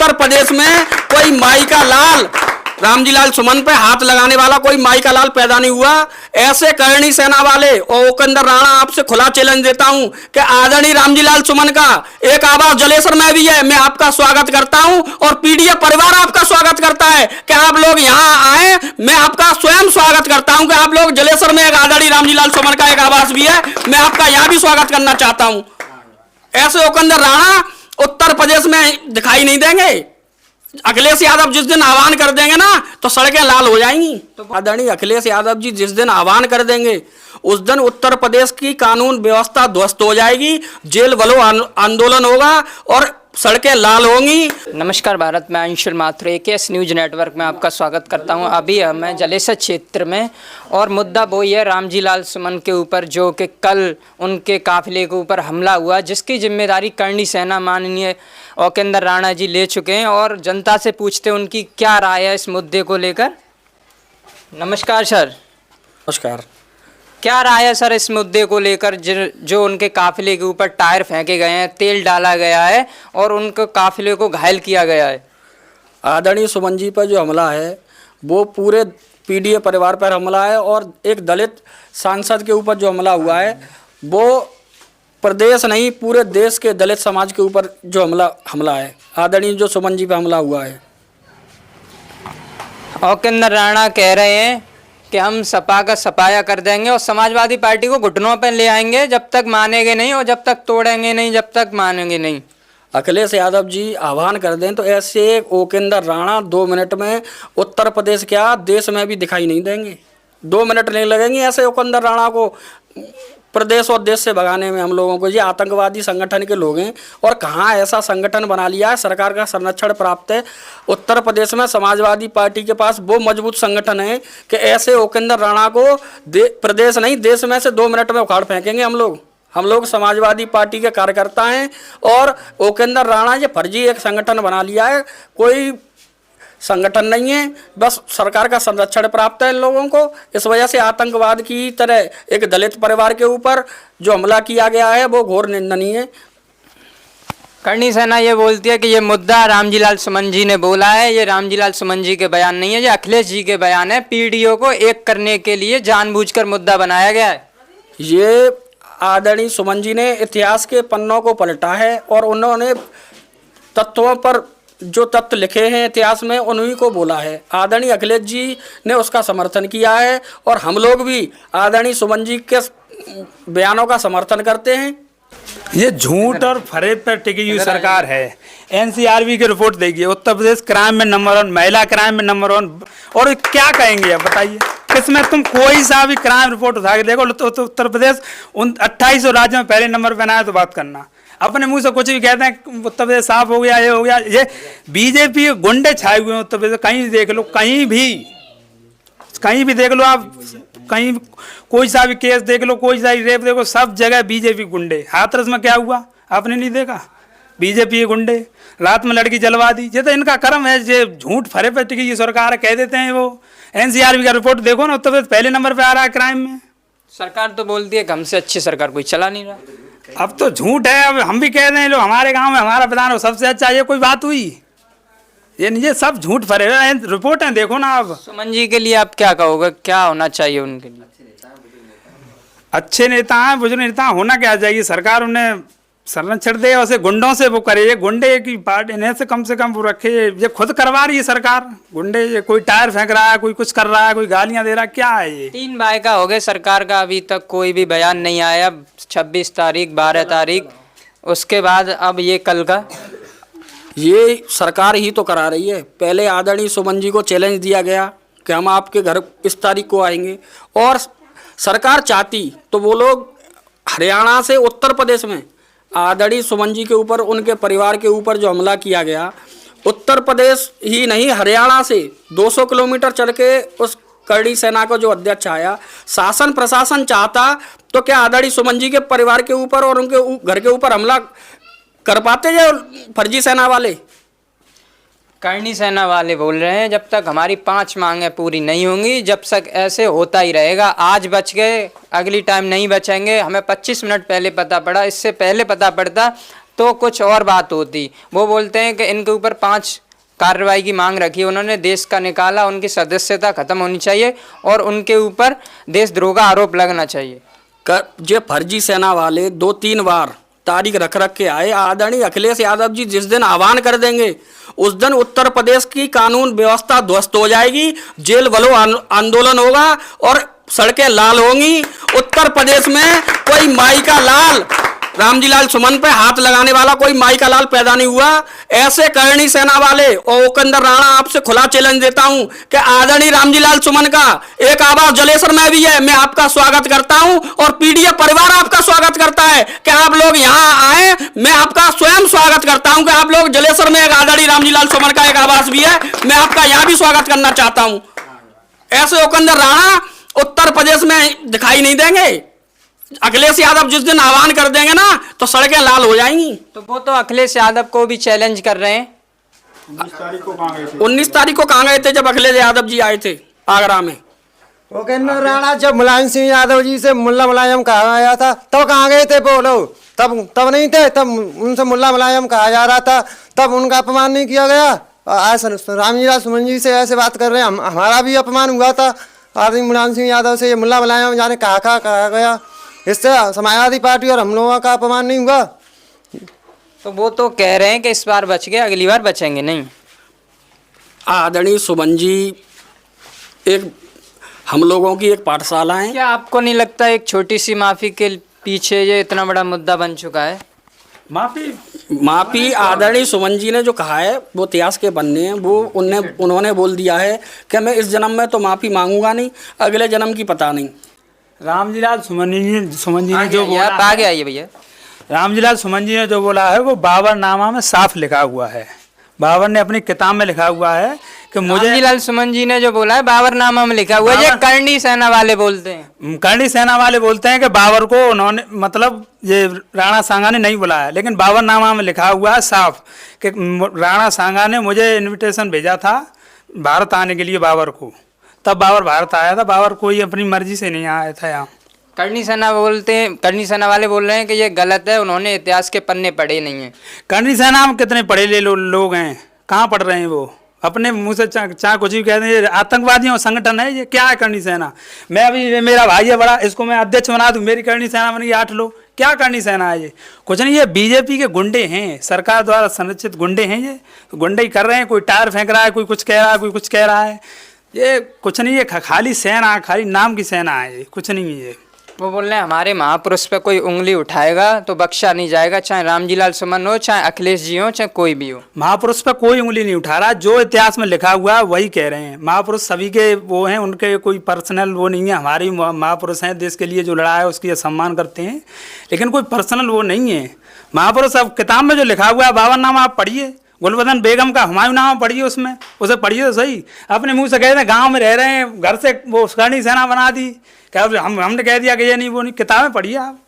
उत्तर प्रदेश में कोई माई का लाल रामजी लाल सुमन पे हाथ लगाने वाला कोई माई का लाल पैदा नहीं हुआ। ऐसे करणी सेना वाले और उपेंद्र राणा आपसे खुला चैलेंज देता हूं कि आदरणीय रामजी लाल सुमन का एक आवाज जलेसर में भी है। मैं आपका स्वागत करता हूं और पीडीएफ परिवार आपका स्वागत करता है कि आप लोग यहां आए। मैं आपका स्वयं स्वागत करता हूं कि आप लोग जलेसर में एक आदरणीय रामजी लाल सुमन का एक आवास भी है, मैं आपका यहां भी स्वागत करना चाहता हूं। ऐसे उपेंद्र राणा उत्तर प्रदेश में दिखाई नहीं देंगे। अखिलेश यादव जिस दिन आह्वान कर देंगे ना तो सड़कें लाल हो जाएंगी। तो आदरणीय अखिलेश यादव जी जिस दिन आह्वान कर देंगे उस दिन उत्तर प्रदेश की कानून व्यवस्था ध्वस्त हो जाएगी, जेल बलो आंदोलन होगा और सड़कें लाल होंगी। नमस्कार भारत, मैं Anshul Mathur AKS news network में आपका स्वागत करता हूं। अभी मैं जलेसर क्षेत्र में और मुद्दा वो ही है रामजी लाल सुमन के ऊपर जो कि कल उनके काफिले के ऊपर हमला हुआ, जिसकी जिम्मेदारी करणी सेना माननीय उपेंद्र राणा जी ले चुके हैं और जनता से पूछते हैं उनकी क्या राय है इस मुद्दे को लेकर। नमस्कार सर। नमस्कार। क्या राय है सर इस मुद्दे को लेकर जो उनके काफिले के ऊपर टायर फेंके गए हैं, तेल डाला गया है और उनके काफिले को घायल किया गया है? आदरणीय सुमन जी पर जो हमला है वो पूरे पीडीए परिवार पर हमला है और एक दलित सांसद के ऊपर जो हमला हुआ है वो प्रदेश नहीं पूरे देश के दलित समाज के ऊपर जो हमला है। आदरणीय जो सुमन जी पे हमला हुआ है। उपेंद्र राणा कह रहे हैं कि हम सपा का सफाया कर देंगे और समाजवादी पार्टी को घुटनों पर ले आएंगे, जब तक मानेंगे नहीं और जब तक तोड़ेंगे नहीं, जब तक मानेंगे नहीं। अखिलेश यादव जी आह्वान कर दें तो ऐसे उपेंद्र राणा 2 मिनट में उत्तर प्रदेश क्या देश में भी दिखाई नहीं देंगे। 2 मिनट नहीं लगेंगे ऐसे उपेंद्र राणा को प्रदेश और देश से भगाने में। हम लोगों को ये आतंकवादी संगठन के लोग हैं और कहाँ ऐसा संगठन बना लिया है, सरकार का संरक्षण प्राप्त है। उत्तर प्रदेश में समाजवादी पार्टी के पास वो मजबूत संगठन है कि ऐसे उपेंद्र राणा को प्रदेश नहीं देश में से 2 मिनट में उखाड़ फेंकेंगे हम लोग समाजवादी पार्टी के कार्यकर्ता हैं और उपेंद्र राणा ये फर्जी एक संगठन बना लिया है, कोई संगठन नहीं है, बस सरकार का संरक्षण प्राप्त है इन लोगों को। इस वजह से आतंकवाद की तरह एक दलित परिवार के ऊपर जो हमला किया गया है वो घोर निंदनीय है। करणी सेना ये बोलती है कि ये मुद्दा रामजी लाल सुमन जी ने बोला है, ये रामजी लाल सुमन जी के बयान नहीं है, ये अखिलेश जी के बयान है। पीडीओ को एक करने के लिए जानबूझकर मुद्दा बनाया गया है। ये आदरणीय सुमन जी ने इतिहास के पन्नों को पलटा है और उन्होंने तत्वों पर जो तत्व लिखे हैं इतिहास में उन्हीं को बोला है। आदरणीय अखिलेश जी ने उसका समर्थन किया है और हम लोग भी आदरणीय सुमन जी के बयानों का समर्थन करते हैं। ये झूठ और फरेब पर टिकी हुई सरकार है। NCRB की रिपोर्ट देखिए, उत्तर प्रदेश क्राइम में नंबर 1, महिला क्राइम में नंबर 1। और क्या कहेंगे अब बताइए, इसमें तुम कोई सा भी क्राइम रिपोर्ट उठा के देखो तो उत्तर प्रदेश 28 राज्यों में पहले नंबर पर आया तो बात करना। अपने मुंह से कुछ भी कहते हैं उत्तर प्रदेश साफ हो गया, ये हो गया। ये बीजेपी गुंडे छाए हुए हैं उत्तर प्रदेश, कहीं देख लो, कहीं भी देख लो आप, कहीं कोई सा भी केस देख लो, कोई सा भी रेप देखो, सब जगह बीजेपी गुंडे। हाथरस में क्या हुआ आपने नहीं देखा? बीजेपी गुंडे रात में लड़की जलवा दी। ये तो इनका कर्म है, ये झूठ फरे पे टिकी ये सरकार कह देते हैं। वो NCRB का रिपोर्ट देखो ना, उत्तर प्रदेश पहले नंबर पे आ रहा है क्राइम में। सरकार तो बोलती है कि हमसे अच्छी सरकार कोई चला नहीं रहा। अब तो झूठ है, अब हम भी कह रहे हैं लोग हमारे गांव में हमारा प्रधान हो सबसे अच्छा, ये कोई बात हुई? ये सब झूठ फरे रिपोर्टें देखो ना। अब सुमन जी के लिए आप क्या कहोगे, क्या होना चाहिए उनके लिए? अच्छे नेता हैं, बुजुर्ग नेता होना क्या चाहिए, सरकार उन्हें संरक्षण दे, वैसे गुंडों से वो करे। ये गुंडे की पार्टी इन्हें से कम वो रखे, ये खुद करवा रही है सरकार। गुंडे ये कोई टायर फेंक रहा है, कोई कुछ कर रहा है, कोई गालियां दे रहा है, क्या है ये? 3 वायदा हो गए सरकार का, अभी तक कोई भी बयान नहीं आया। 26 तारीख 12 तारीख उसके बाद अब ये कल का ये सरकार ही तो करा रही है। पहले आदरणीय सुमन जी को चैलेंज दिया गया कि हम आपके घर इस तारीख को आएंगे और सरकार चाहती तो वो लोग हरियाणा से उत्तर प्रदेश में आदरणीय सुमन जी के ऊपर उनके परिवार के ऊपर जो हमला किया गया, उत्तर प्रदेश ही नहीं हरियाणा से 200 किलोमीटर चल के उस करणी सेना को जो अध्यक्ष आया, शासन प्रशासन चाहता तो क्या आदरणीय सुमन जी के परिवार के ऊपर और उनके घर के ऊपर हमला कर पाते जो फर्जी सेना वाले? करणी सेना वाले बोल रहे हैं जब तक हमारी 5 मांगें पूरी नहीं होंगी, जब तक ऐसे होता ही रहेगा। आज बच गए, अगली टाइम नहीं बचेंगे। हमें 25 मिनट पहले पता पड़ा, इससे पहले पता पड़ता तो कुछ और बात होती। वो बोलते हैं कि इनके ऊपर 5 कार्रवाई की मांग रखी। उन्होंने देश का निकाला, उनकी सदस्यता खत्म होनी चाहिए और उनके ऊपर देशद्रोह का आरोप लगना चाहिए। जे फर्जी सेना वाले 2-3 बार तारीख रख के आए। आदरणीय अखिलेश यादव जी जिस दिन आह्वान कर देंगे उस दिन उत्तर प्रदेश की कानून व्यवस्था ध्वस्त हो जाएगी, जेल बलो आंदोलन होगा और सड़कें लाल होंगी। उत्तर प्रदेश में कोई माई का लाल, रामजी लाल सुमन पे हाथ लगाने वाला कोई माई का लाल पैदा नहीं हुआ। ऐसे करणी सेना वाले और उपेंद्र राणा आपसे खुला चैलेंज देता हूं कि आदरणीय रामजी लाल सुमन का एक आवाज जलेसर में भी है। मैं आपका स्वागत करता हूं और पीडीएफ परिवार आपका स्वागत करता है कि आप लोग यहां आए। मैं आपका स्वयं स्वागत करता हूं कि आप लोग जलेसर में एक आदरणीय रामजी लाल सुमन का एक आवास भी है। मैं आपका यहां भी स्वागत करना चाहता हूं। ऐसे उपेंद्र राणा उत्तर प्रदेश में दिखाई नहीं देंगे। अखिलेश यादव जिस दिन आह्वान कर देंगे ना तो सड़कें लाल हो जाएंगी। तो वो तो अखिलेश यादव को भी चैलेंज कर रहे हैं। 19 तारीख को कहाँ गए थे जब अखिलेश यादव जी आए थे आगरा में? उपेंद्र राणा जब मुलायम सिंह यादव जी से मुल्ला मुलायम कहा गया था तब कहाँ गए थे वो लोग? तब नहीं थे, तब उनसे मुल्ला मुलायम कहा जा रहा था, तब उनका अपमान नहीं किया गया। आज रामजी लाल सुमन जी से ऐसे बात कर रहे हैं, हमारा भी अपमान हुआ था। आदमी मुलायम सिंह यादव से ये मुल्ला मुलायम जाने कहा गया, इससे समाजवादी पार्टी और हम लोगों का अपमान नहीं हुआ। तो वो तो कह रहे हैं कि इस बार बच गए, अगली बार बचेंगे नहीं। आदरणीय सुमन जी एक हम लोगों की एक पाठशाला है। क्या आपको नहीं लगता एक छोटी सी माफी के पीछे ये इतना बड़ा मुद्दा बन चुका है? माफी आदरणीय सुमन जी ने जो कहा है वो इतिहास के बनने हैं। वो उन्होंने बोल दिया है कि मैं इस जन्म में तो माफी मांगूंगा नहीं, अगले जन्म की पता नहीं। रामजी लाल सुमन जी ने जो बोला, आगे आइए भैया। रामजी लाल सुमन जी ने जो बोला है वो बाबरनामा में साफ लिखा हुआ है। बाबर ने अपनी किताब में लिखा हुआ है कि मुझे, रामजी लाल सुमन जी ने जो बोला है बाबरनामा में लिखा हुआ है। ये करणी सेना वाले बोलते हैं। करणी सेना वाले बोलते हैं कि बाबर को उन्होंने मतलब ये राणा सांगा ने नहीं बुलाया, लेकिन बाबरनामा में लिखा हुआ है साफ कि राणा सांगा ने मुझे इनविटेशन भेजा था भारत आने के लिए बाबर को, तब बाबर भारत आया था। बाबर कोई अपनी मर्जी से नहीं आया था यहाँ। करणी सेना वाले बोल रहे हैं कि ये गलत है, उन्होंने इतिहास के पन्ने पढ़े नहीं है। करणी सेना में कितने पढ़े ले लोग हैं, कहाँ पढ़ रहे हैं वो? अपने मुंह से चाहे कुछ भी कहते हैं। आतंकवादियों संगठन है ये, क्या है करणी सेना? मैं अभी मेरा भाई है बड़ा, इसको मैं अध्यक्ष बना दूं, मेरी करणी सेना बन गई 8 लोग। क्या करणी सेना है ये? कुछ नहीं, ये बीजेपी के गुंडे हैं, सरकार द्वारा संरक्षित गुंडे हैं। ये गुंडे ही कर रहे हैं, कोई टायर फेंक रहा है, कोई कुछ कह रहा है, कोई कुछ कह रहा है। ये कुछ नहीं, ये खाली सेना, खाली नाम की सेना है, ये कुछ नहीं है। ये वो बोल रहे हैं हमारे महापुरुष पे कोई उंगली उठाएगा तो बख्शा नहीं जाएगा, चाहे रामजी लाल सुमन हो, चाहे अखिलेश जी हो, चाहे कोई भी हो। महापुरुष पे कोई उंगली नहीं उठा रहा, जो इतिहास में लिखा हुआ है वही कह रहे हैं। महापुरुष सभी के वो हैं, उनके कोई पर्सनल वो नहीं है। हमारी महापुरुष हैं, देश के लिए जो लड़ा है उसकी सम्मान करते हैं, लेकिन कोई पर्सनल वो नहीं है। महापुरुष अब किताब में जो लिखा हुआ है बाबरनामा आप पढ़िए, गुलबदन बेगम का हुमायूंनामा पढ़िए, उसमें उसे पढ़िए तो सही। अपने मुंह से कहते हैं गांव में रह रहे हैं, घर से वो करणी सेना बना दी, क्या हमने कह दिया कि ये नहीं वो नहीं। किताबें पढ़िए आप।